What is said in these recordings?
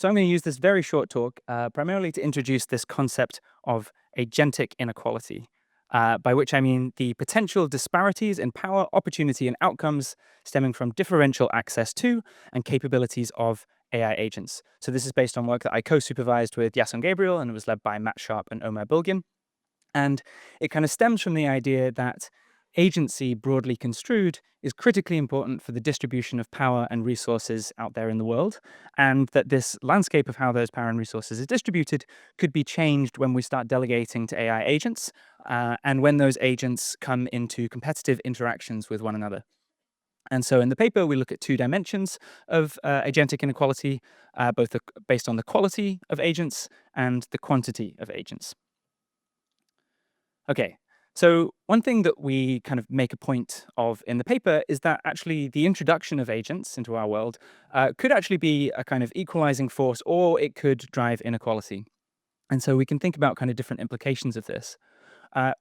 So I'm going to use this very short talk primarily to introduce this concept of agentic inequality, by which I mean the potential disparities in power, opportunity, and outcomes stemming from differential access to and capabilities of AI agents. So this is based on work that I co-supervised with Yason Gabriel, and it was led by Matt Sharp and Omer Bilgin. And it kind of stems from the idea that agency, broadly construed, is critically important for the distribution of power and resources out there in the world, and that this landscape of how those power and resources are distributed could be changed when we start delegating to AI agents, and when those agents come into competitive interactions with one another. And so in the paper, we look at two dimensions of agentic inequality, based on the quality of agents and the quantity of agents. Okay, so one thing that we kind of make a point of in the paper is that actually the introduction of agents into our world could actually be a kind of equalizing force, or it could drive inequality. And so we can think about kind of different implications of this.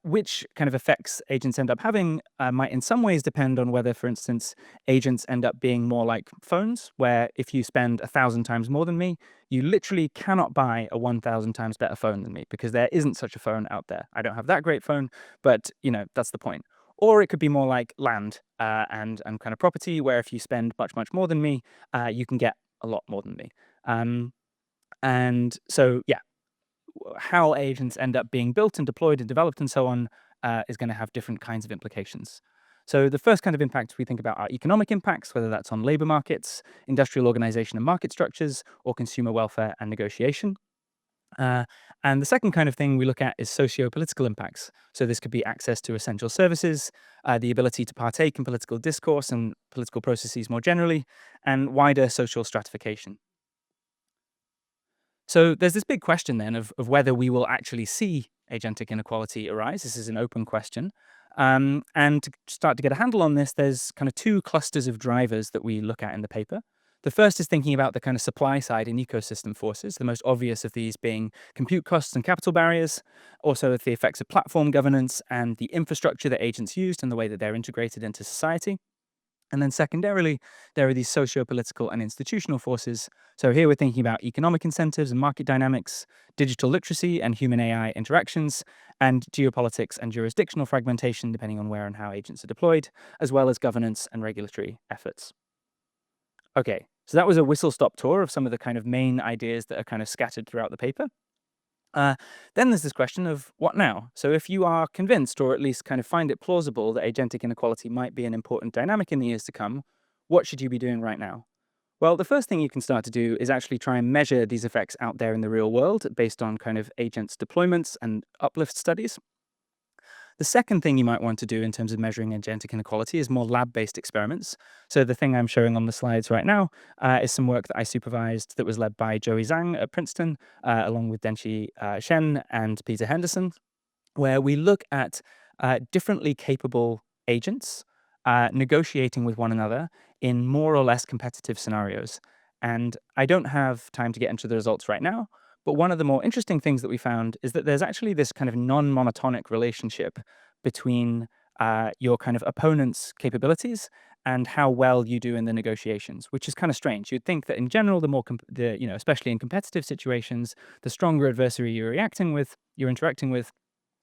Which kind of effects agents end up having might in some ways depend on whether, for instance, agents end up being more like phones, where if you spend 1,000 times more than me, you literally cannot buy a 1,000 times better phone than me because there isn't such a phone out there. I don't have that great phone, but that's the point. Or it could be more like land and kind of property, where if you spend much, much more than me, you can get a lot more than me. And so, yeah, how agents end up being built and deployed and developed and so on is going to have different kinds of implications. So the first kind of impact we think about are economic impacts, whether that's on labor markets, industrial organization and market structures, or consumer welfare and negotiation. And the second kind of thing we look at is sociopolitical impacts. So this could be access to essential services, the ability to partake in political discourse and political processes more generally, and wider social stratification. So there's this big question then of whether we will actually see agentic inequality arise. This is an open question. And to start to get a handle on this, there's kind of two clusters of drivers that we look at in the paper. The first is thinking about the kind of supply side and ecosystem forces, the most obvious of these being compute costs and capital barriers, also the effects of platform governance and the infrastructure that agents used and the way that they're integrated into society. And then secondarily, there are these socio-political and institutional forces. So here we're thinking about economic incentives and market dynamics, digital literacy and human AI interactions, and geopolitics and jurisdictional fragmentation, depending on where and how agents are deployed, as well as governance and regulatory efforts. Okay, so that was a whistle-stop tour of some of the kind of main ideas that are kind of scattered throughout the paper. Then there's this question of what now? So if you are convinced, or at least kind of find it plausible, that agentic inequality might be an important dynamic in the years to come, what should you be doing right now? Well, the first thing you can start to do is actually try and measure these effects out there in the real world based on kind of agents deployments and uplift studies. The second thing you might want to do in terms of measuring agentic inequality is more lab-based experiments. So the thing I'm showing on the slides right now is some work that I supervised that was led by Joey Zhang at Princeton, along with Denshi Shen and Peter Henderson, where we look at differently capable agents negotiating with one another in more or less competitive scenarios. And I don't have time to get into the results right now, but one of the more interesting things that we found is that there's actually this kind of non-monotonic relationship between your kind of opponent's capabilities and how well you do in the negotiations, which is kind of strange. You'd think that in general, the more, especially in competitive situations, the stronger adversary you're interacting with,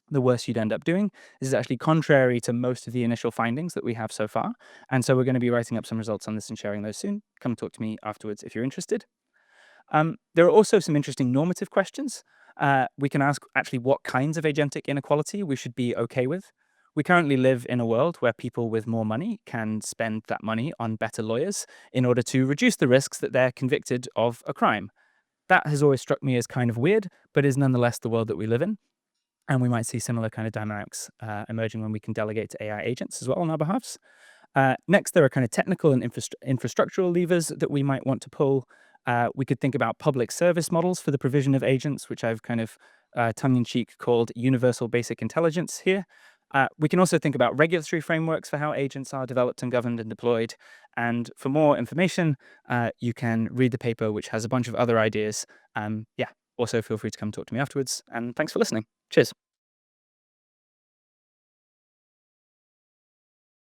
the worse you'd end up doing. This is actually contrary to most of the initial findings that we have so far. And so we're going to be writing up some results on this and sharing those soon. Come talk to me afterwards if you're interested. There are also some interesting normative questions. We can ask actually what kinds of agentic inequality we should be okay with. We currently live in a world where people with more money can spend that money on better lawyers in order to reduce the risks that they're convicted of a crime. That has always struck me as kind of weird, but is nonetheless the world that we live in. And we might see similar kind of dynamics emerging when we can delegate to AI agents as well on our behalves. Next, there are kind of technical and infrastructural levers that we might want to pull. We could think about public service models for the provision of agents, which I've kind of tongue-in-cheek called universal basic intelligence here. We can also think about regulatory frameworks for how agents are developed and governed and deployed. And for more information, you can read the paper, which has a bunch of other ideas. Also feel free to come talk to me afterwards. And thanks for listening. Cheers.